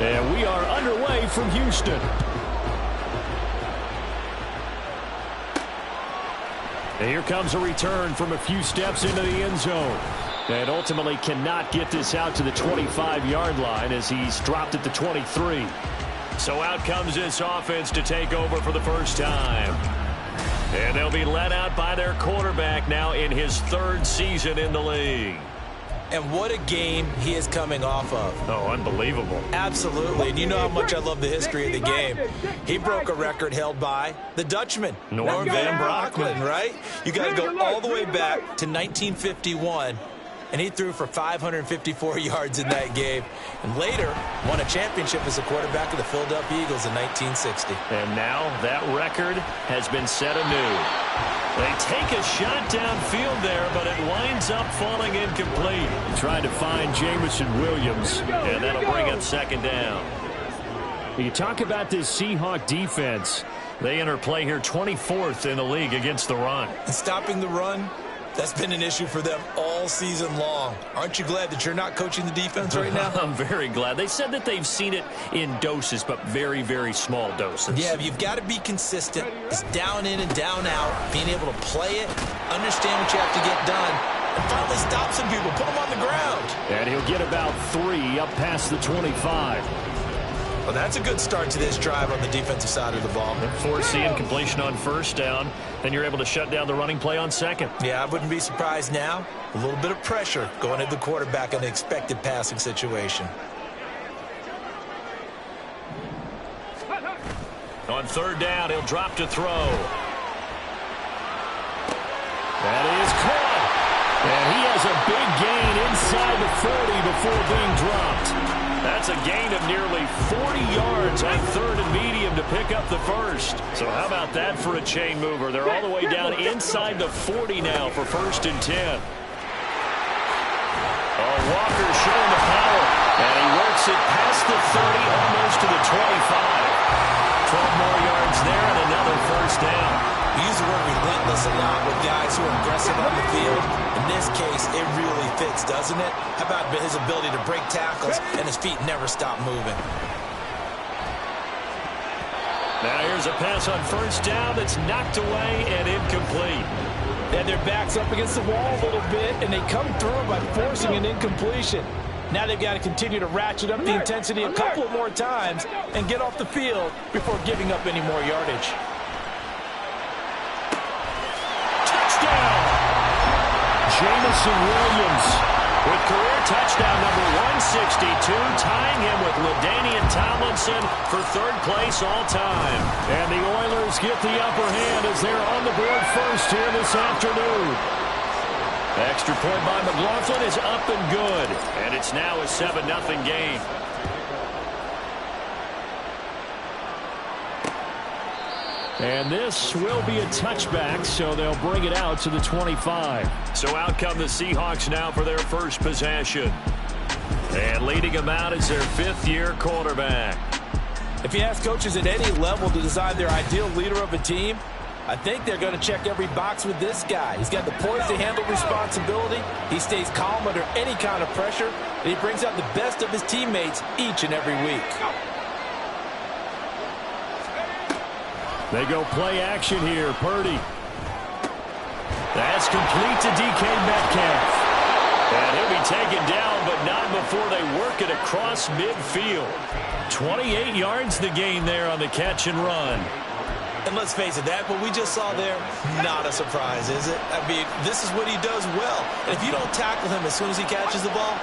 And we are underway from Houston. And here comes a return from a few steps into the end zone. And ultimately cannot get this out to the 25-yard line as he's dropped at the 23. So out comes this offense to take over for the first time. And they'll be led out by their quarterback now in his third season in the league. And what a game he is coming off of. Oh, unbelievable. Absolutely. And you know how much I love the history of the game. He broke a record held by the Dutchman, Norm Van Brocklin, right? You got to go all the way back to 1951. And he threw for 554 yards in that game. And later, won a championship as a quarterback of the Philadelphia Eagles in 1960. And now that record has been set anew. They take a shot downfield there, but it winds up falling incomplete. Trying to find Jamison Williams, and that'll bring up second down. You talk about this Seahawk defense. They enter play here 24th in the league against the run. And stopping the run, that's been an issue for them all season long. Aren't you glad that you're not coaching the defense right now? I'm very glad. They said that they've seen it in doses, but very, very small doses. Yeah, you've got to be consistent. It's down in and down out, being able to play it, understand what you have to get done, and finally stop some people, put them on the ground. And he'll get about 3 up past the 25. Well, that's a good start to this drive on the defensive side of the ball. Force the incompletion on first down, then you're able to shut down the running play on second. Yeah, I wouldn't be surprised now. A little bit of pressure going at the quarterback in the expected passing situation. On third down, he'll drop to throw. That is caught. And he has a big gain inside the 40 before being dropped. That's a gain of nearly 40 yards on third and medium to pick up the first. So how about that for a chain mover? They're all the way down inside the 40 now for first and 10. Oh, Walker showing the power. And he works it past the 30, almost to the 25. 12 more yards there and another first down. We use the word relentless a lot with guys who are aggressive on the field. In this case, it really fits, doesn't it? How about his ability to break tackles and his feet never stop moving? Now here's a pass on first down that's knocked away and incomplete. And their back's up against the wall a little bit, and they come through by forcing an incompletion. Now they've got to continue to ratchet up the intensity a couple more times and get off the field before giving up any more yardage. Jamison Williams with career touchdown number 162, tying him with LaDainian Tomlinson for third place all time. And the Oilers get the upper hand as they're on the board first here this afternoon. Extra point by McLaughlin is up and good, and it's now a 7-0 game. And this will be a touchback, so they'll bring it out to the 25. So out come the Seahawks now for their first possession. And leading them out is their fifth-year quarterback. If you ask coaches at any level to design their ideal leader of a team, I think they're going to check every box with this guy. He's got the poise to handle responsibility. He stays calm under any kind of pressure, and he brings out the best of his teammates each and every week. They go play action here. Purdy. That's complete to DK Metcalf. And he'll be taken down, but not before they work it across midfield. 28 yards the gain there on the catch and run. And let's face it, that what we just saw there, not a surprise, is it? I mean, this is what he does well. And if you don't tackle him as soon as he catches the ball,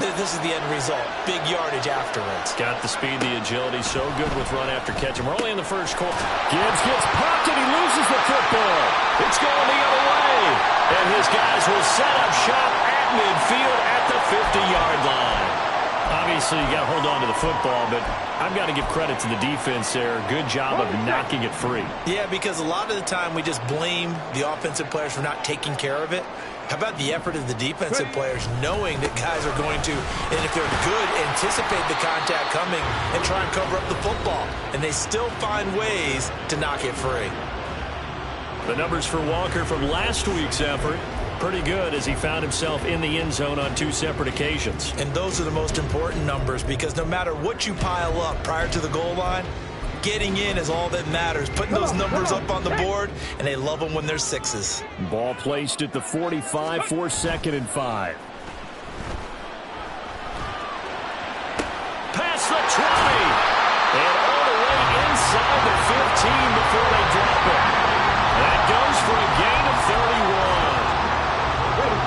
this is the end result. Big yardage afterwards. Got the speed, the agility, so good with run after catch. And we're only in the first quarter. Gibbs gets popped and he loses the football. It's going the other way. And his guys will set up shop at midfield at the 50-yard line. Obviously, you got to hold on to the football, but I've got to give credit to the defense there. Good job of knocking it free. Yeah, because a lot of the time we just blame the offensive players for not taking care of it. How about the effort of the defensive players knowing that guys are going to, and if they're good, anticipate the contact coming and try and cover up the football. And they still find ways to knock it free. The numbers for Walker from last week's effort. pretty good as he found himself in the end zone on 2 separate occasions. And those are the most important numbers, because no matter what you pile up prior to the goal line, getting in is all that matters. Putting those numbers up on the board, and they love them when they're 6s. Ball placed at the 45 for 2nd and 5. Past the 20. And all the way inside the 15 before they drop it. That goes for a gain of 31.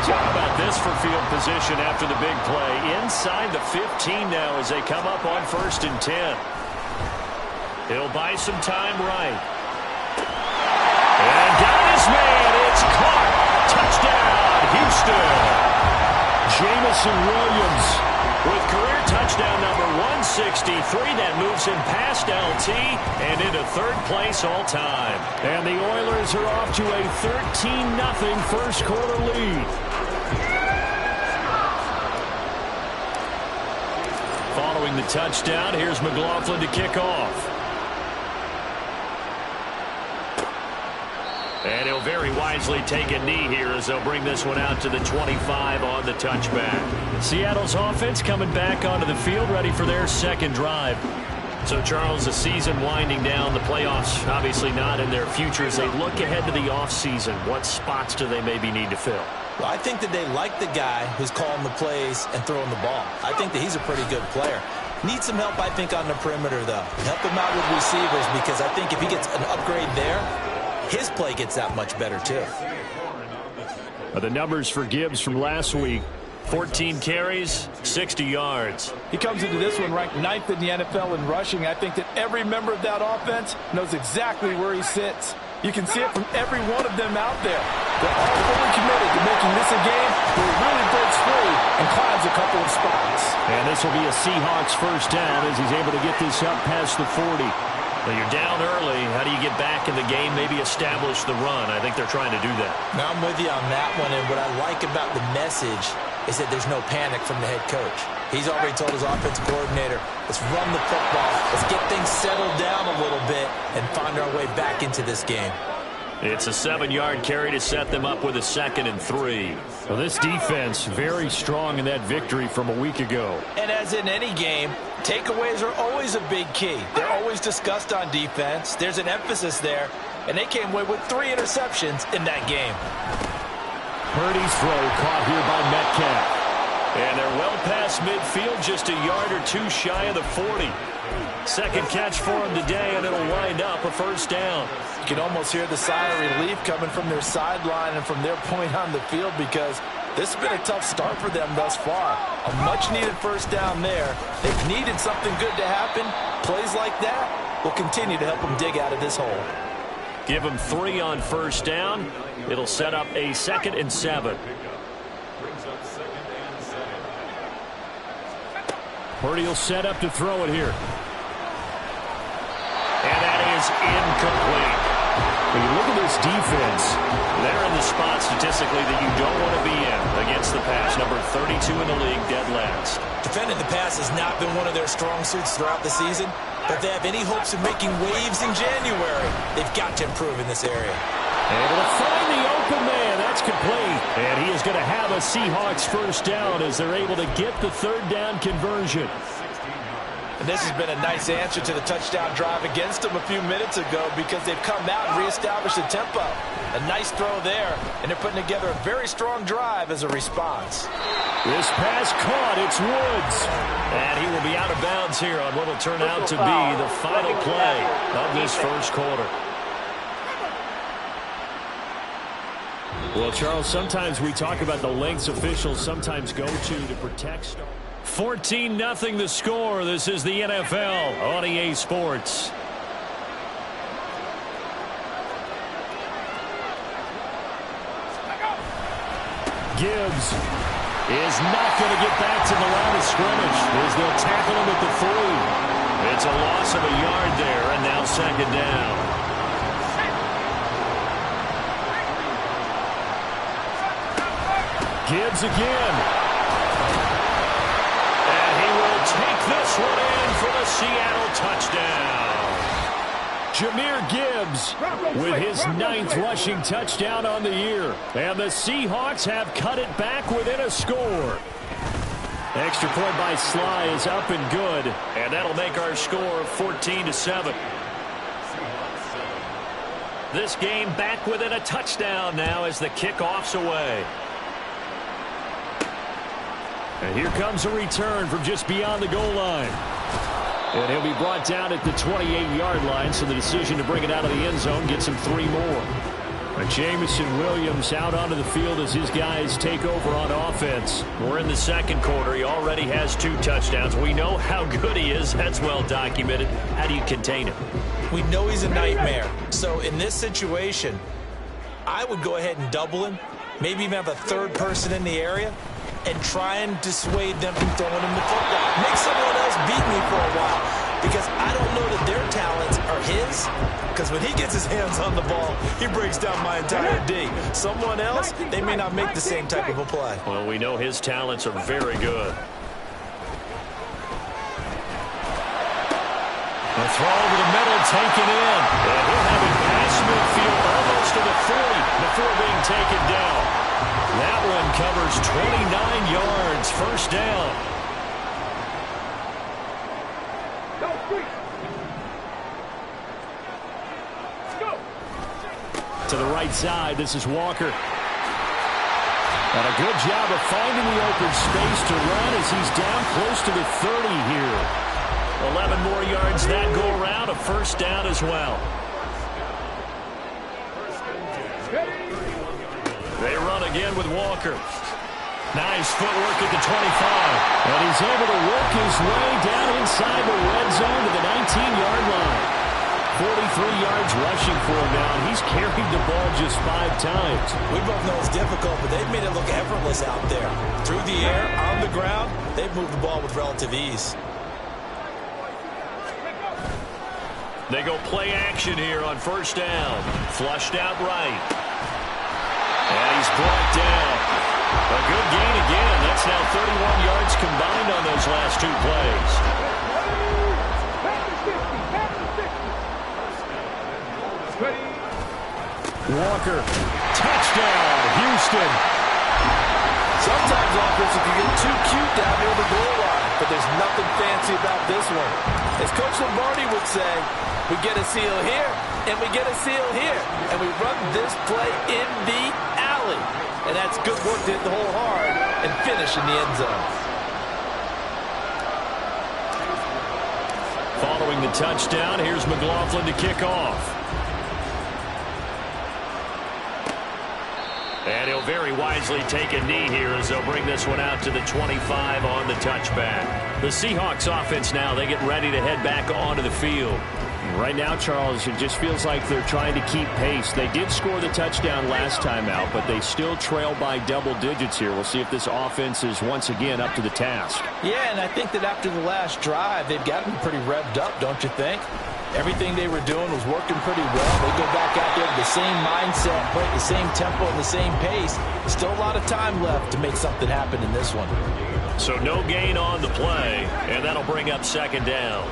How about this for field position after the big play? Inside the 15 now as they come up on 1st and 10. He'll buy some time right. And got his man. It's caught. Touchdown, Houston. Jamison Williams with career touchdown number 163. That moves him past LT and into 3rd place all time. And the Oilers are off to a 13-0 first quarter lead. Following the touchdown, here's McLaughlin to kick off. And he'll very wisely take a knee here as they'll bring this one out to the 25 on the touchback. Seattle's offense coming back onto the field, ready for their 2nd drive. So, Charles, the season winding down, the playoffs obviously not in their future. As they look ahead to the offseason, what spots do they maybe need to fill? Well, I think that they like the guy who's calling the plays and throwing the ball. I think that he's a pretty good player. Needs some help, I think, on the perimeter, though. Help him out with receivers, because I think if he gets an upgrade there, his play gets that much better, too. The numbers for Gibbs from last week: 14 carries, 60 yards. He comes into this one ranked 9th in the NFL in rushing. I think that every member of that offense knows exactly where he sits. You can see it from every one of them out there. They're all fully committed to making this a game where he really breaks free and climbs a couple of spots. And this will be a Seahawks first down as he's able to get this up past the 40. Well, you're down early. How do you get back in the game, maybe establish the run? I think they're trying to do that. Now, I'm with you on that one, and what I like about the message is that there's no panic from the head coach. He's already told his offensive coordinator, let's run the football, let's get things settled down a little bit and find our way back into this game. It's a 7-yard carry to set them up with a 2nd and 3. Well, this defense very strong in that victory from a week ago. And as in any game, takeaways are always a big key. They're always discussed on defense. There's an emphasis there, and they came away with 3 interceptions in that game. Purdy's throw caught here by Metcalf. And they're well past midfield, just a yard or 2 shy of the 40. 2nd catch for him today, and it'll wind up a first down. You can almost hear the sigh of relief coming from their sideline and from their point on the field, because this has been a tough start for them thus far. A much-needed first down there. They've needed something good to happen. Plays like that will continue to help them dig out of this hole. Give them 3 on first down. It'll set up a 2nd and 7. Purdy will set up to throw it here. And that is incomplete. When you look at this defense, they're in the spot statistically that you don't want to be in against the pass. Number 32 in the league, dead last. Defending the pass has not been one of their strong suits throughout the season. But if they have any hopes of making waves in January, they've got to improve in this area. Able to find the open man. That's complete. And he is going to have a Seahawks first down as they're able to get the 3rd down conversion. And this has been a nice answer to the touchdown drive against them a few minutes ago, because they've come out and reestablished the tempo. A nice throw there, and they're putting together a very strong drive as a response. This pass caught. It's Woods. And he will be out of bounds here on what will turn out to be the final play of this first quarter. Well, Charles, sometimes we talk about the lengths officials sometimes go to protect. 14-0 the score. This is the NFL on EA Sports. Gibbs is not going to get back to the line of scrimmage as they'll tackle him at the 3. It's a loss of a yard there, and now 2nd down. Gibbs again. And he will take this one in for the Seattle touchdown. Jahmyr Gibbs with his 9th rushing touchdown on the year. And the Seahawks have cut it back within a score. Extra point by Sly is up and good. And that'll make our score 14-7. This game back within a touchdown now as the kickoff's away. And here comes a return from just beyond the goal line. And he'll be brought down at the 28-yard line, so the decision to bring it out of the end zone gets him 3 more. And Jameson Williams out onto the field as his guys take over on offense. We're in the second quarter. He already has 2 touchdowns. We know how good he is. That's well documented. How do you contain him? We know he's a nightmare. So in this situation, I would go ahead and double him, maybe even have a third person in the area, and try and dissuade them from throwing him the football. Make someone else beat me for a while, because I don't know that their talents are his, because when he gets his hands on the ball, he breaks down my entire D. Someone else, they may not make the same type of a play. Well, we know his talents are very good. The throw over the middle, taken in. And he'll have it past midfield almost to the 40 before being taken down. That one covers 29 yards, first down. To the right side, this is Walker. And a good job of finding the open space to run as he's down close to the 30 here. 11 more yards that go around, a first down as well. They run again with Walker. Nice footwork at the 25. And he's able to work his way down inside the red zone to the 19-yard line. 43 yards rushing for him now, and he's carried the ball just 5 times. We both know it's difficult, but they've made it look effortless out there. Through the air, on the ground, they've moved the ball with relative ease. They go play action here on first down. Flushed out right. And he's brought down. A good gain again. That's now 31 yards combined on those last 2 plays. Walker. Touchdown, Houston. Sometimes offense can get too cute down near the goal line, but there's nothing fancy about this one. As Coach Lombardi would say, we get a seal here, and we get a seal here, and we run this play in the alley. And that's good work to hit the hole hard and finish in the end zone. Following the touchdown, here's McLaughlin to kick off. And he'll very wisely take a knee here as they'll bring this one out to the 25 on the touchback. The Seahawks offense now, they get ready to head back onto the field. Right now, Charles, it just feels like they're trying to keep pace. They did score the touchdown last time out, but they still trail by double digits here. We'll see if this offense is once again up to the task. Yeah, and I think that after the last drive, they've gotten pretty revved up, don't you think? Everything they were doing was working pretty well. They go back out there with the same mindset, play at the same tempo and the same pace. Still a lot of time left to make something happen in this one. So no gain on the play, and that'll bring up second down.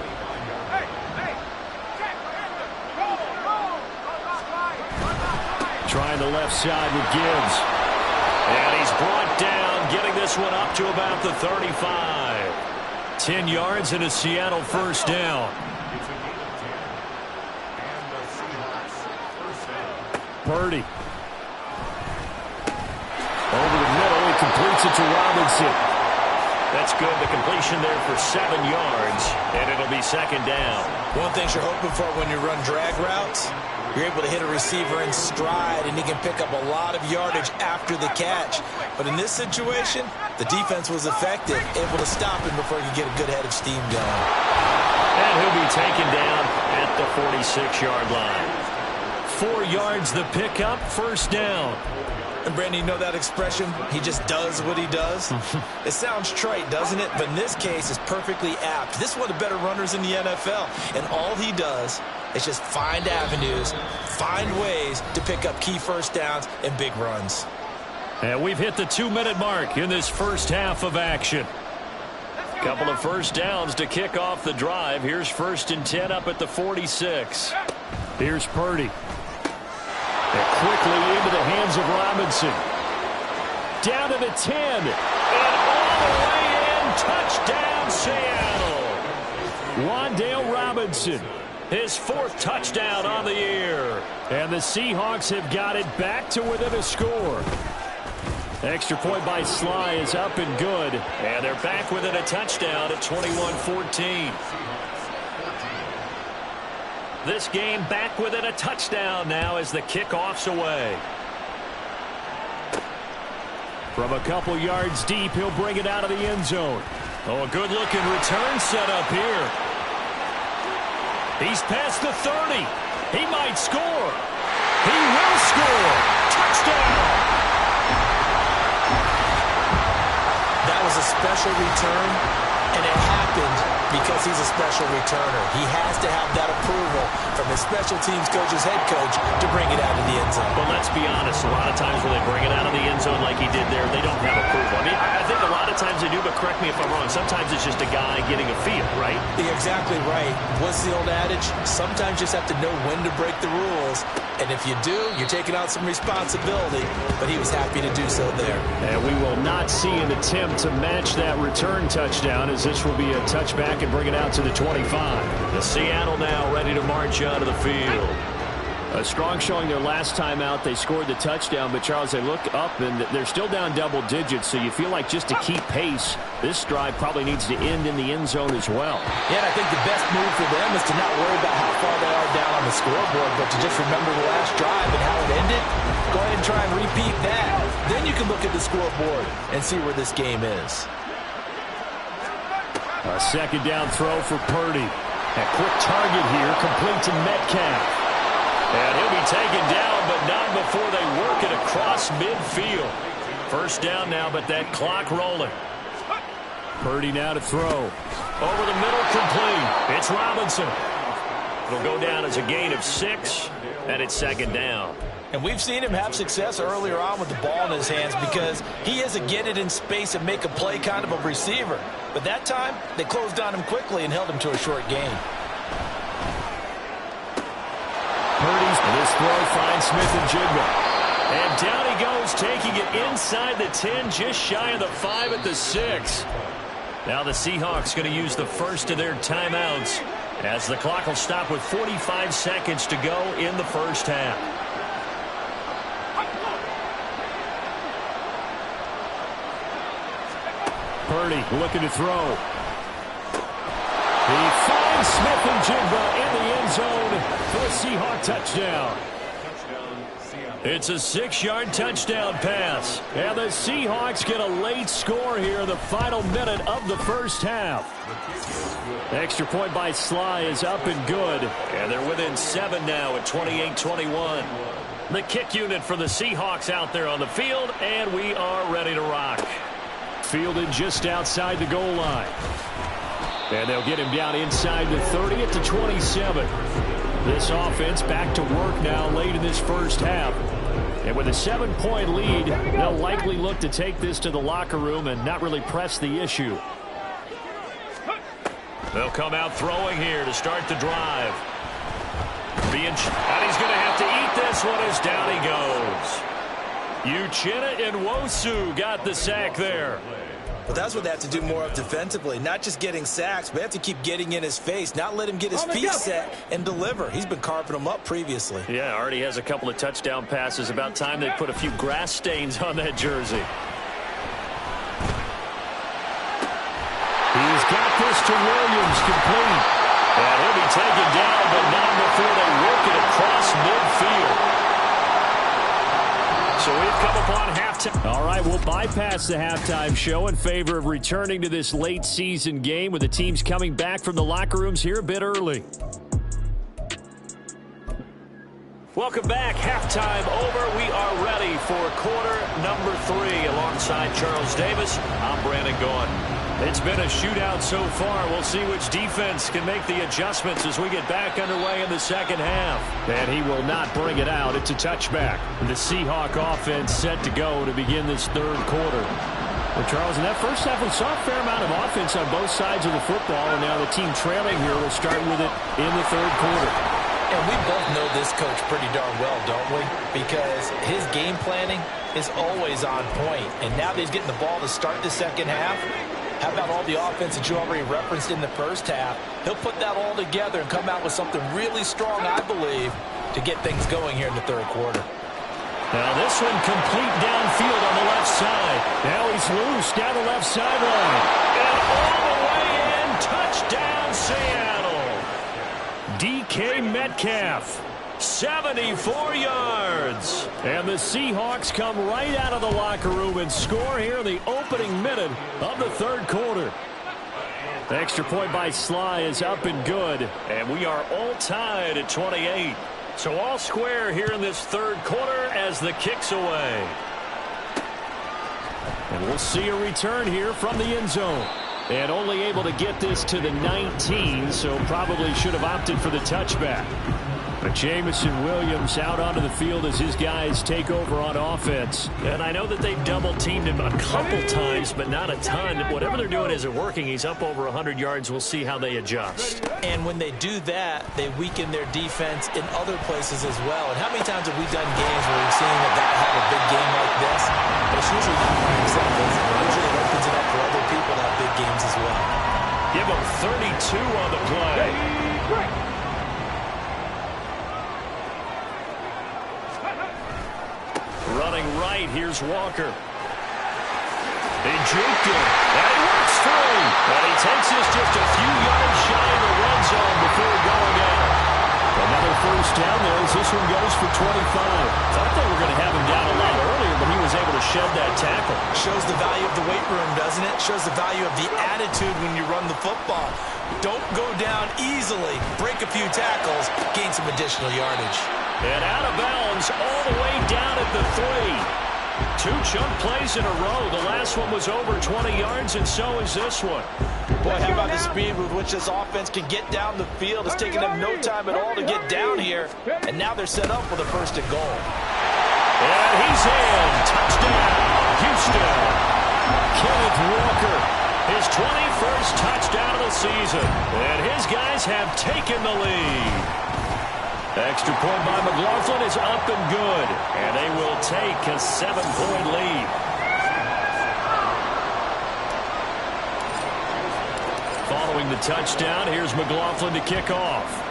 Trying the left side with Gibbs. And he's brought down, getting this one up to about the 35. 10 yards and a Seattle first down. Purdy. Over the middle, he completes it to Robinson. That's good. The completion there for 7 yards, and it'll be second down. One thing you're hoping for when you run drag routes, you're able to hit a receiver in stride, and he can pick up a lot of yardage after the catch. But in this situation, the defense was effective, able to stop him before he could get a good head of steam going. And he'll be taken down at the 46-yard line. 4 yards the pickup, first down. And Brandon, you know that expression? He just does what he does. It sounds trite, doesn't it? But in this case, it's perfectly apt. This is one of the better runners in the NFL. And all he does is just find avenues, find ways to pick up key first downs and big runs. And we've hit the 2-minute mark in this first half of action. Couple of first downs to kick off the drive. Here's 1st and 10 up at the 46. Here's Purdy. And quickly into the hands of Robinson. Down to the 10. And all the way in. Touchdown, Seattle. Wan'Dale Robinson. His 4th touchdown on the year. And the Seahawks have got it back to within a score. Extra point by Sly is up and good. And they're back within a touchdown at 21-14. This game back within a touchdown now as the kickoff's away. From a couple yards deep, he'll bring it out of the end zone. Oh, a good-looking return set up here. He's past the 30. He might score. He will score. Touchdown. That was a special return, and it happened because he's a special returner. He has to have that approval from his special teams coach's head coach to bring it out of the end zone. But let's be honest, a lot of times when they bring it out of the end zone like he did there, they don't have approval. I mean, I think a lot of times they do, but correct me if I'm wrong. Sometimes it's just a guy getting a feel, right? You're exactly right. What's the old adage? Sometimes you just have to know when to break the rules. And if you do, you're taking out some responsibility. But he was happy to do so there. And we will not see an attempt to match that return touchdown, as this will be a touchback and bring it out to the 25. The Seattle now ready to march out of the field. A strong showing their last time out. They scored the touchdown, but, Charles, they look up, and they're still down double digits, so you feel like just to keep pace, this drive probably needs to end in the end zone as well. Yeah, and I think the best move for them is to not worry about how far they are down on the scoreboard, but to just remember the last drive and how it ended. Go ahead and try and repeat that. Then you can look at the scoreboard and see where this game is. A second down throw for Purdy. A quick target here, complete to Metcalf. And he'll be taken down, but not before they work it across midfield. First down now, but that clock rolling. Purdy now to throw. Over the middle, complete. It's Robinson. It'll go down as a gain of 6, and it's second down. And we've seen him have success earlier on with the ball in his hands because he is a get it in space and make a play kind of a receiver. But that time, they closed on him quickly and held him to a short gain. Purdy's this throw finds Smith-Njigba. And down he goes, taking it inside the 10, just shy of the 5 at the 6. Now the Seahawks going to use the first of their timeouts as the clock will stop with 45 seconds to go in the first half. Purdy looking to throw. He finds Smith-Njigba in the end zone for a Seahawk touchdown. It's a 6-yard touchdown pass. And the Seahawks get a late score here in the final minute of the first half. Extra point by Sly is up and good. And they're within 7 now at 28-21. The kick unit for the Seahawks out there on the field, and we are ready to rock. Fielded just outside the goal line. And they'll get him down inside the 30 at the 27. This offense back to work now late in this first half. And with a 7-point lead, they'll likely look to take this to the locker room and not really press the issue. They'll come out throwing here to start the drive. And he's going to have to eat this one as down he goes. Uchenna Nwosu got the sack there. Well, that's what they have to do more of defensively. Not just getting sacks, but they have to keep getting in his face. Not let him get his feet set and deliver. He's been carving them up previously. Yeah, already has a couple of touchdown passes. About time they put a few grass stains on that jersey. He's got this to Williams, complete. And he'll be taken down, but not before they work it across midfield. So we've come upon halftime. All right, we'll bypass the halftime show in favor of returning to this late season game with the teams coming back from the locker rooms here a bit early. Welcome back. Halftime over. We are ready for quarter number 3. Alongside Charles Davis, I'm Brandon Gaudin. It's been a shootout so far. We'll see which defense can make the adjustments as we get back underway in the second half. And he will not bring it out. It's a touchback. The Seahawk offense set to go to begin this third quarter. Well, Charles, in that first half, we saw a fair amount of offense on both sides of the football, and now the team trailing here will start with it in the third quarter. And we both know this coach pretty darn well, don't we? Because his game planning is always on point. And now that he's getting the ball to start the second half, how about all the offense that you already referenced in the first half? He'll put that all together and come out with something really strong, I believe, to get things going here in the third quarter. Now this one complete downfield on the left side. Now he's loose down the left sideline. And all the way in, touchdown Seattle. DK Metcalf, 74 yards. And the Seahawks come right out of the locker room and score here in the opening minute of the third quarter. The extra point by Sly is up and good. And we are all tied at 28. So all square here in this third quarter as the kick's away. And we'll see a return here from the end zone. And only able to get this to the 19, so probably should have opted for the touchback. But Jamison Williams out onto the field as his guys take over on offense. And I know that they've double-teamed him a couple times, but not a ton. Whatever they're doing isn't working. He's up over 100 yards. We'll see how they adjust. And when they do that, they weaken their defense in other places as well. And how many times have we done games where we've seen a guy have a big game like this? But it's usually not by himself. Usually it opens it up for other people to have big games as well. Give him 32 on the play. Running right, here's Walker. He juked him, and he works free. And he takes this just a few yards shy of the red zone before going out. Another first down there as this one goes for 25. Thought they were going to have him down a lot earlier, but he was able to shed that tackle. Shows the value of the weight room, doesn't it? Shows the value of the attitude when you run the football. Don't go down easily. Break a few tackles, gain some additional yardage. And out of bounds all the way down at the 3. 2 chunk plays in a row. The last one was over 20 yards, and so is this one. Boy, how about the speed with which this offense can get down the field? It's taking them no time at all to get down here. And now they're set up with a first and goal. And he's in. Touchdown, Houston. Kenneth Walker, his 21st touchdown of the season. And his guys have taken the lead. Extra point by McLaughlin is up and good. And they will take a 7-point lead. Following the touchdown, here's McLaughlin to kick off.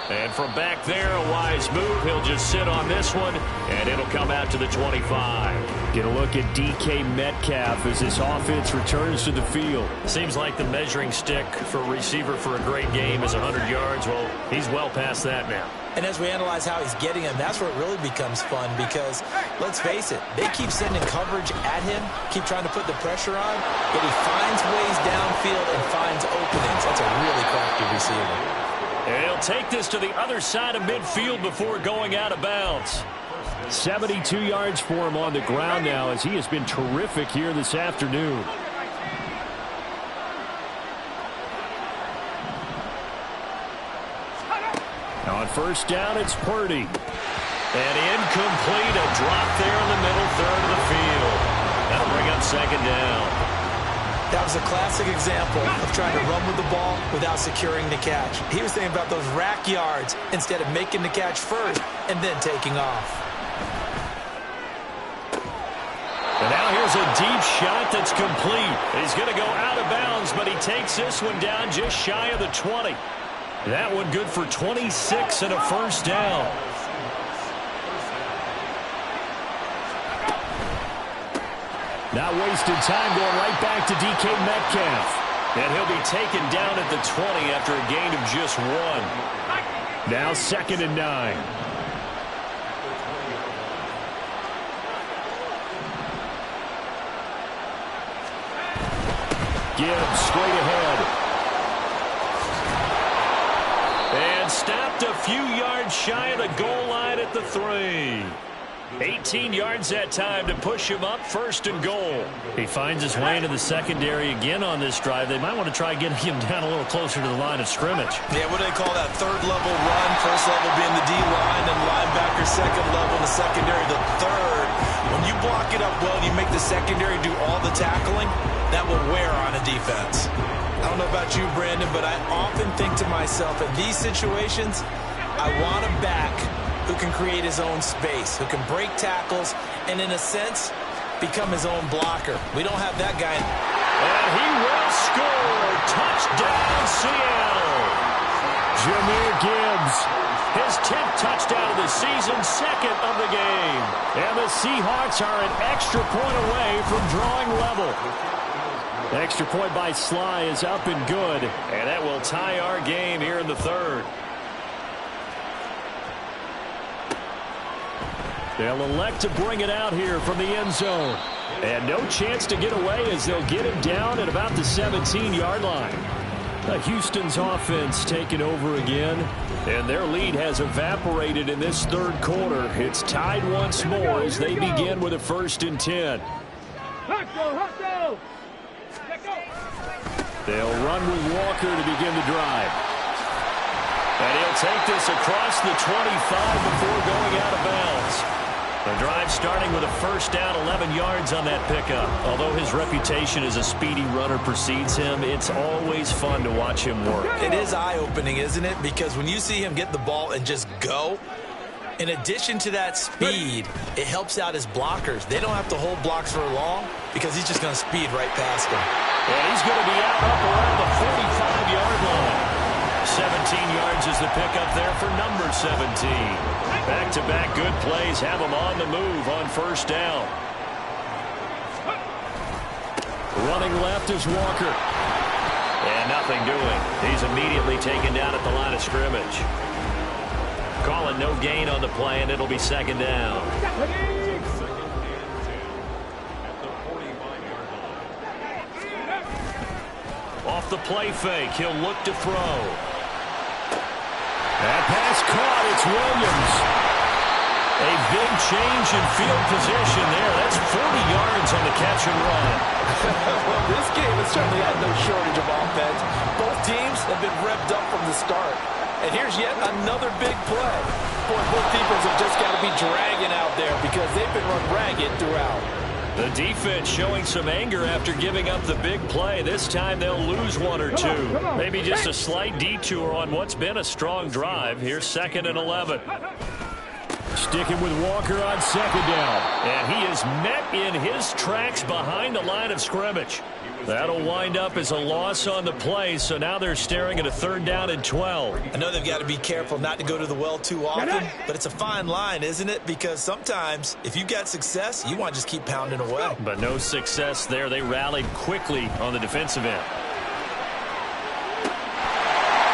And from back there, a wise move. He'll just sit on this one, and it'll come out to the 25. Get a look at DK Metcalf as this offense returns to the field. Seems like the measuring stick for a receiver for a great game is 100 yards. Well, he's well past that now. And as we analyze how he's getting him, that's where it really becomes fun because, let's face it, they keep sending coverage at him, keep trying to put the pressure on, but he finds ways downfield and finds openings. That's a really crafty receiver. And he'll take this to the other side of midfield before going out of bounds. 72 yards for him on the ground now as he has been terrific here this afternoon. Now on first down, it's Purdy. And incomplete, a drop there in the middle third of the field. That'll bring up second down. That was a classic example of trying to run with the ball without securing the catch. He was thinking about those rack yards instead of making the catch first and then taking off. And now here's a deep shot that's complete. He's going to go out of bounds, but he takes this one down just shy of the 20. That one good for 26 and a first down. Not wasting time, going right back to DK Metcalf. And he'll be taken down at the 20 after a gain of just 1. Now 2nd and 9. Gibbs straight ahead. And stopped a few yards shy of the goal line at the 3. 18 yards that time to push him up, 1st and goal. He finds his way into the secondary again on this drive. They might want to try getting him down a little closer to the line of scrimmage. Yeah, what do they call that? 3rd level run. 1st level being the D-line, and linebacker 2nd level, the secondary the 3rd. When you block it up well and you make the secondary do all the tackling, that will wear on a defense. I don't know about you, Brandon, but I often think to myself, in these situations, I want a back who can create his own space, who can break tackles, and in a sense, become his own blocker. We don't have that guy. And he will score. Touchdown, Seattle. Jahmyr Gibbs, his 10th touchdown of the season, 2nd of the game. And the Seahawks are an extra point away from drawing level. The extra point by Sly is up and good. And that will tie our game here in the 3rd. They'll elect to bring it out here from the end zone. And no chance to get away as they'll get him down at about the 17-yard line. Houston's offense taking over again, and their lead has evaporated in this 3rd quarter. It's tied once more as they begin with a 1st and 10. They'll run with Walker to begin the drive. And he'll take this across the 25 before going out of bounds. The drive starting with a 1st down, 11 yards on that pickup. Although his reputation as a speedy runner precedes him, it's always fun to watch him work. It is eye-opening, isn't it? Because when you see him get the ball and just go, in addition to that speed, it helps out his blockers. They don't have to hold blocks for long because he's just going to speed right past them. And he's going to be out up around the 45-yard line. 17 yards is the pickup there for number 17. Back-to-back good plays have him on the move on 1st down. Running left is Walker. And nothing doing. He's immediately taken down at the line of scrimmage. Calling no gain on the play, and it'll be 2nd down. Off the play fake, he'll look to throw. That pass caught, it's Williams. A big change in field position there. That's 40 yards on the catch and run. Well, this game has certainly had no shortage of offense. Both teams have been revved up from the start. And here's yet another big play. Boy, both defenses have just got to be dragging out there because they've been run ragged throughout. The defense showing some anger after giving up the big play. This time they'll lose 1 or 2. Maybe just a slight detour on what's been a strong drive. Here's 2nd and 11. Sticking with Walker on 2nd down. And he is met in his tracks behind the line of scrimmage. That'll wind up as a loss on the play, so now they're staring at a 3rd down and 12. I know they've got to be careful not to go to the well too often, but it's a fine line, isn't it? Because sometimes, if you've got success, you want to just keep pounding away. But no success there. They rallied quickly on the defensive end.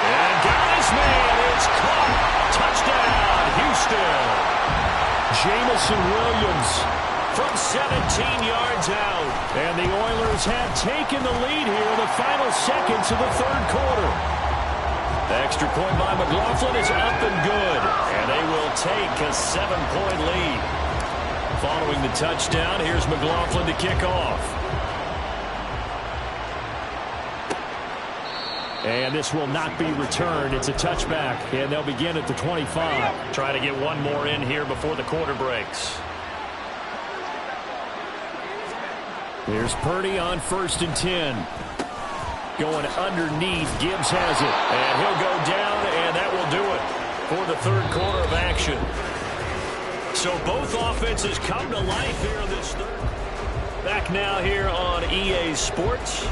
And got his man. It's caught. Touchdown, Houston. Jamison Williams from 17 yards out. And the Oilers have taken the lead here in the final seconds of the 3rd quarter. The extra point by McLaughlin is up and good. And they will take a 7-point lead. Following the touchdown, here's McLaughlin to kick off. And this will not be returned. It's a touchback, and they'll begin at the 25. Try to get one more in here before the quarter breaks. Here's Purdy on 1st and 10. Going underneath. Gibbs has it. And he'll go down, and that will do it for the 3rd quarter of action. So both offenses come to life here in this 3rd. Back now here on EA Sports.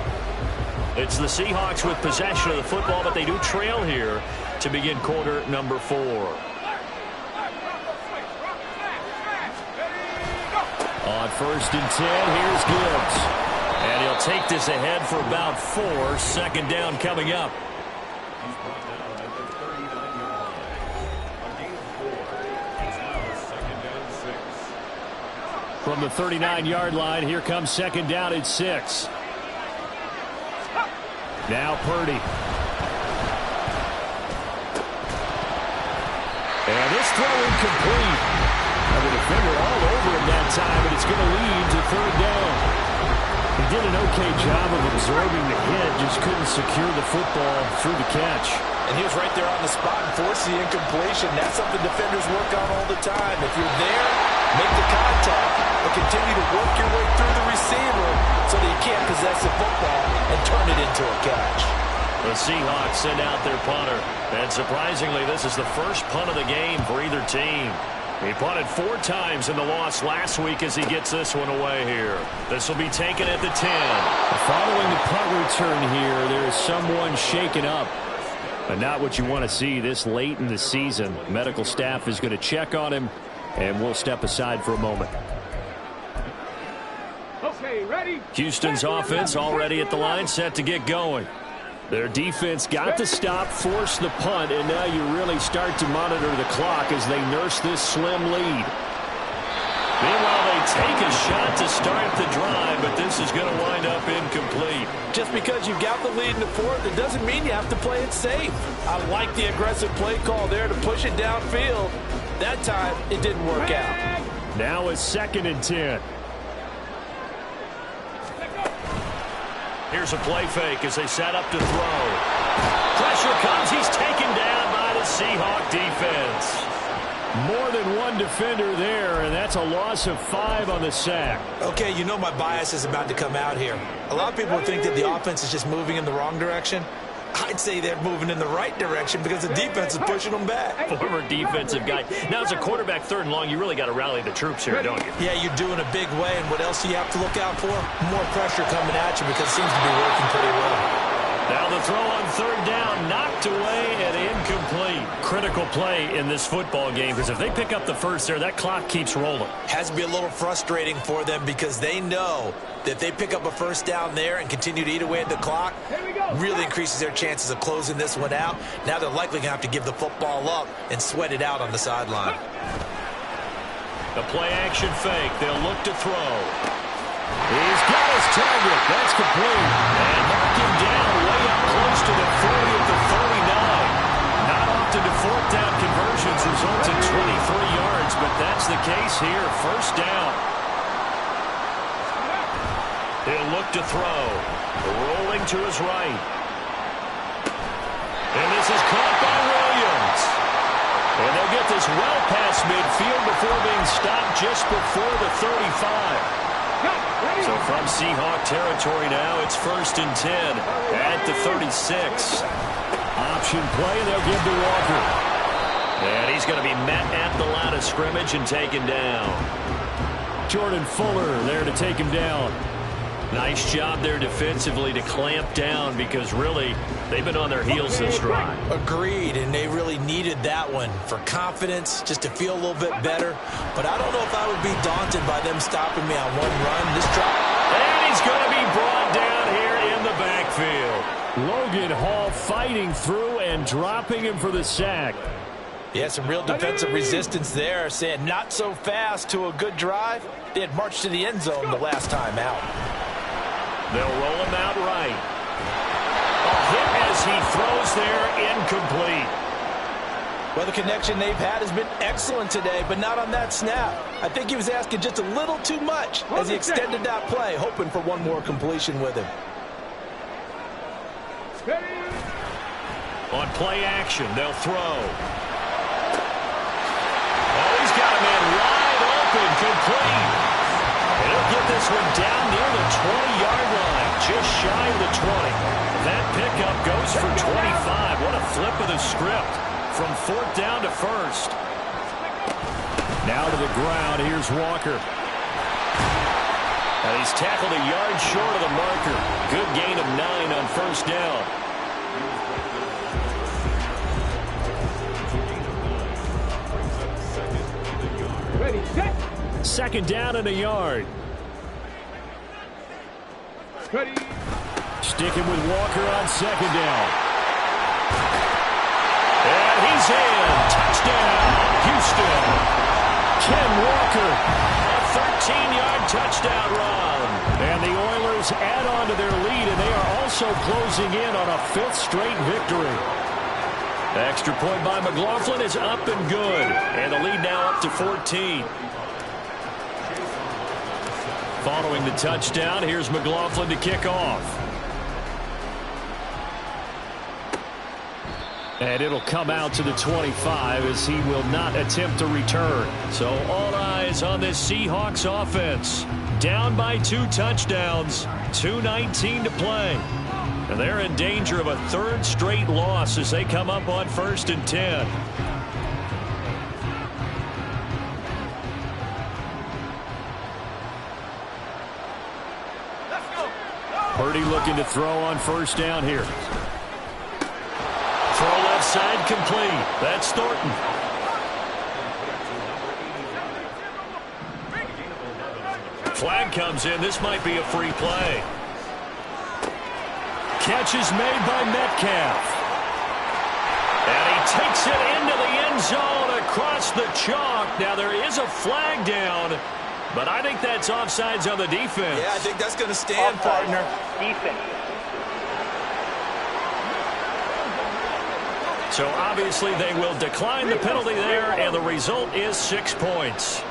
It's the Seahawks with possession of the football, but they do trail here to begin quarter number 4. On 1st and 10, here's Gibbs. And he'll take this ahead for about 4. 2nd down coming up. From the 39-yard line, here comes 2nd down at 6. Now Purdy. And this throw incomplete. The defender all over him that time, but it's going to lead to 3rd down. He did an okay job of absorbing the hit, just couldn't secure the football through the catch. And he was right there on the spot and forced the incompletion. That's something defenders work on all the time. If you're there, make the contact, but continue to work your way through the receiver so that you can't possess the football and turn it into a catch. The Seahawks send out their punter. And surprisingly, this is the first punt of the game for either team. He punted 4 times in the loss last week as he gets this one away here. This will be taken at the 10. Following the punt return here, there is someone shaken up. But not what you want to see this late in the season. Medical staff is going to check on him, and we'll step aside for a moment. Okay, ready? Houston's offense already at the line, set to get going. Their defense got the stop, forced the punt, and now you really start to monitor the clock as they nurse this slim lead. Meanwhile, they take a shot to start the drive, but this is going to wind up incomplete. Just because you got the lead in the fourth, it doesn't mean you have to play it safe. I like the aggressive play call there to push it downfield. That time, it didn't work out. Now it's 2nd and 10. Here's a play fake as they set up to throw. Pressure comes. He's taken down by the Seahawk defense. More than one defender there, and that's a loss of 5 on the sack. Okay, you know my bias is about to come out here. A lot of people think that the offense is just moving in the wrong direction. I'd say they're moving in the right direction because the defense is pushing them back. Former defensive guy. Now, as a quarterback 3rd and long, you really got to rally the troops here, don't you? Yeah, you're doing a big way, and what else do you have to look out for? More pressure coming at you because it seems to be working pretty well. Now the throw on 3rd down, knocked away and incomplete. Critical play in this football game because if they pick up the first there, that clock keeps rolling. Has to be a little frustrating for them because they know that if they pick up a first down there and continue to eat away at the clock, really increases their chances of closing this one out. Now they're likely going to have to give the football up and sweat it out on the sideline. The play action fake. They'll look to throw. He's got his target. That's complete. And mark him down way up close to the 40 at the 39. Not often do 4th down conversions result in 23 yards, but that's the case here. 1st down. He'll look to throw. Rolling to his right. And this is caught by Williams. And they'll get this well past midfield before being stopped just before the 35. So from Seahawk territory now, it's 1st and 10 at the 36. Option play, they'll give to Walker. And he's going to be met at the line of scrimmage and taken down. Jordan Fuller there to take him down. Nice job there defensively to clamp down because really they've been on their heels this drive. Agreed, and they really needed that one for confidence, just to feel a little bit better. But I don't know if I would be daunted by them stopping me on one run. This drive. And he's going to be brought down here in the backfield. Logan Hall fighting through and dropping him for the sack. Yeah, some real defensive resistance there, saying not so fast to a good drive. They had marched to the end zone the last time out. They'll roll him out right. A hit as he throws there, incomplete. Well, the connection they've had has been excellent today, but not on that snap. I think he was asking just a little too much as he extended that play, hoping for one more completion with him. On play action, they'll throw. Oh, he's got a man wide open, complete. And he'll get this one down near the 20-yard line, just shy of the 20. That pickup goes for 25. What a flip of the script from 4th down to 1st. Now to the ground, here's Walker. And he's tackled a yard short of the marker. Good gain of 9 on 1st down. Ready, set. 2nd down and a yard. Ready. Sticking with Walker on 2nd down. And he's in. Touchdown, Houston. Ken Walker. A 13-yard touchdown run. And the Oilers add on to their lead, and they are also closing in on a 5th straight victory. Extra point by McLaughlin is up and good. And the lead now up to 14. Following the touchdown, here's McLaughlin to kick off. And it'll come out to the 25 as he will not attempt to return. So all eyes on this Seahawks offense. down by 2 touchdowns, 2:19 to play. And they're in danger of a 3rd straight loss as they come up on 1st and 10. Purdy looking to throw on 1st down here. Throw left side complete. That's Thornton. Flag comes in. This might be a free play. Catch is made by Metcalf. And he takes it into the end zone across the chalk. Now there is a flag down, but I think that's offsides on the defense. Yeah, I think that's going to stand, partner. Defense. So obviously they will decline the penalty there, and the result is 6 points.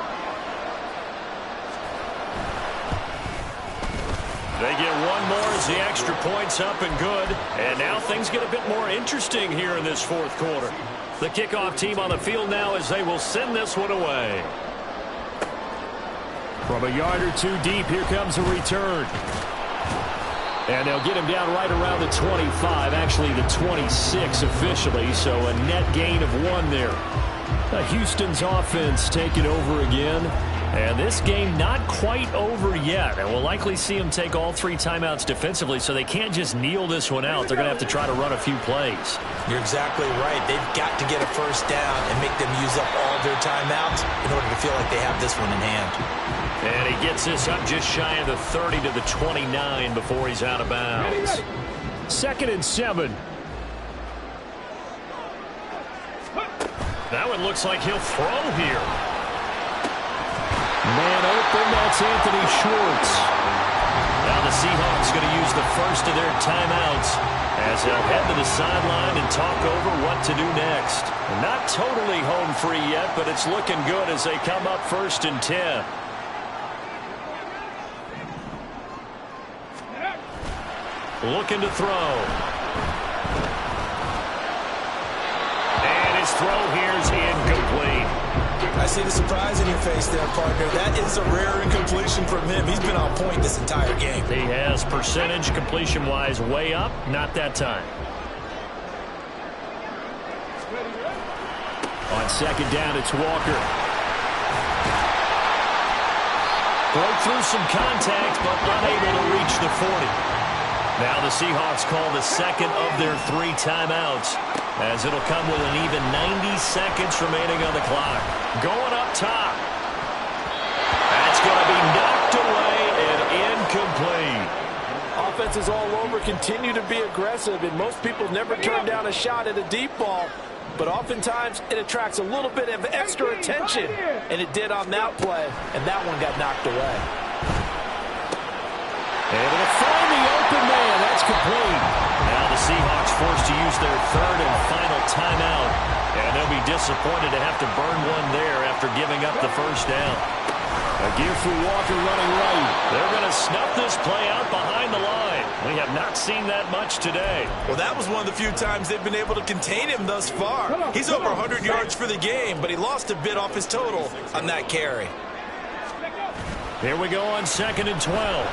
They get one more as the extra point's up and good. And now things get a bit more interesting here in this 4th quarter. The kickoff team on the field now as they will send this one away. From a yard or 2 deep, here comes a return. And they'll get him down right around the 25, actually the 26 officially, so a net gain of 1 there. Houston's offense taking over again. And this game not quite over yet. And we'll likely see them take all 3 timeouts defensively, so they can't just kneel this one out. They're going to have to try to run a few plays. You're exactly right. They've got to get a 1st down and make them use up all their timeouts in order to feel like they have this one in hand. And he gets this up just shy of the 30 to the 29 before he's out of bounds. 2nd and 7. That one looks like he'll throw here. Man open, that's Anthony Schwartz. Now the Seahawks going to use the first of their timeouts as they'll head to the sideline and talk over what to do next. Not totally home free yet, but it's looking good as they come up 1st and 10. Looking to throw. And his throw here's incomplete. I see the surprise in your face there, partner. That is a rare incompletion from him. He's been on point this entire game. He has percentage completion-wise way up. Not that time. On 2nd down, it's Walker. Broke through some contact, but unable to reach the 40. Now the Seahawks call the 2nd of their 3 timeouts, as it'll come with an even 90 seconds remaining on the clock. Going up top. That's going to be knocked away and incomplete. Offenses all over continue to be aggressive, and most people never turn down a shot at a deep ball. But oftentimes it attracts a little bit of extra attention, and it did on that play, and that one got knocked away. Able to find the open man. That's complete. Now the Seahawks forced to use their 3rd and final timeout. And they'll be disappointed to have to burn one there after giving up the 1st down. A give for Walker running right. They're going to snuff this play out behind the line. We have not seen that much today. Well, that was one of the few times they've been able to contain him thus far. He's over 100 yards for the game, but he lost a bit off his total on that carry. Here we go on 2nd and 12.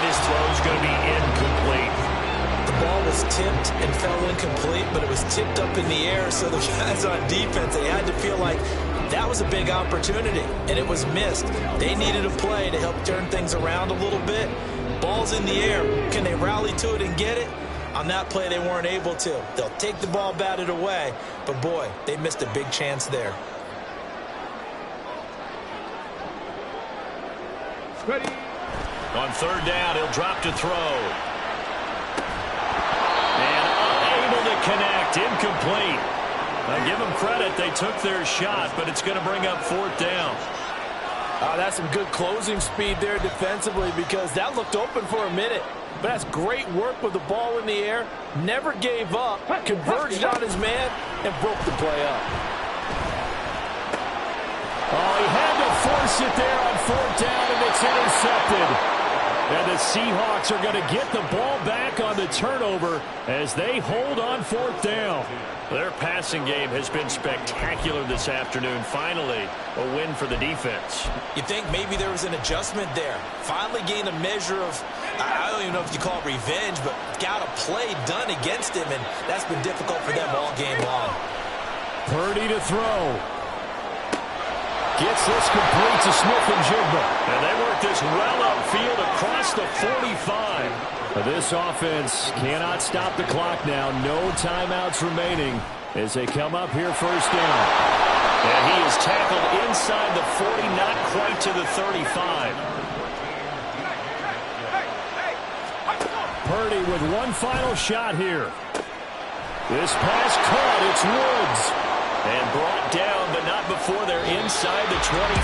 His throw's going to be incomplete. The ball was tipped and fell incomplete, but it was tipped up in the air, so the guys on defense, they had to feel like that was a big opportunity, and it was missed. They needed a play to help turn things around a little bit. Ball's in the air. Can they rally to it and get it? On that play, they weren't able to. They'll take the ball, batted away, but boy, they missed a big chance there. Ready. On 3rd down, he'll drop to throw. And unable to connect. Incomplete. Now give them credit. They took their shot, but it's going to bring up 4th down. That's some good closing speed there defensively, because that looked open for a minute. But that's great work with the ball in the air. Never gave up. Converged on his man and broke the play up. Oh, he had to force it there on 4th down, and it's intercepted. And the Seahawks are going to get the ball back on the turnover as they hold on fourth down. Their passing game has been spectacular this afternoon. Finally, a win for the defense. You think maybe there was an adjustment there. Finally gained a measure of, I don't even know if you call it revenge, but got a play done against him, and that's been difficult for them all game long. Purdy to throw. Gets this complete to Smith-Njigba. And they work this well upfield across the 45. This offense cannot stop the clock now. No timeouts remaining as they come up here first down. And he is tackled inside the 40, not quite to the 35. Purdy with one final shot here. This pass caught. It's Woods. And brought down, but not before they're inside the 25.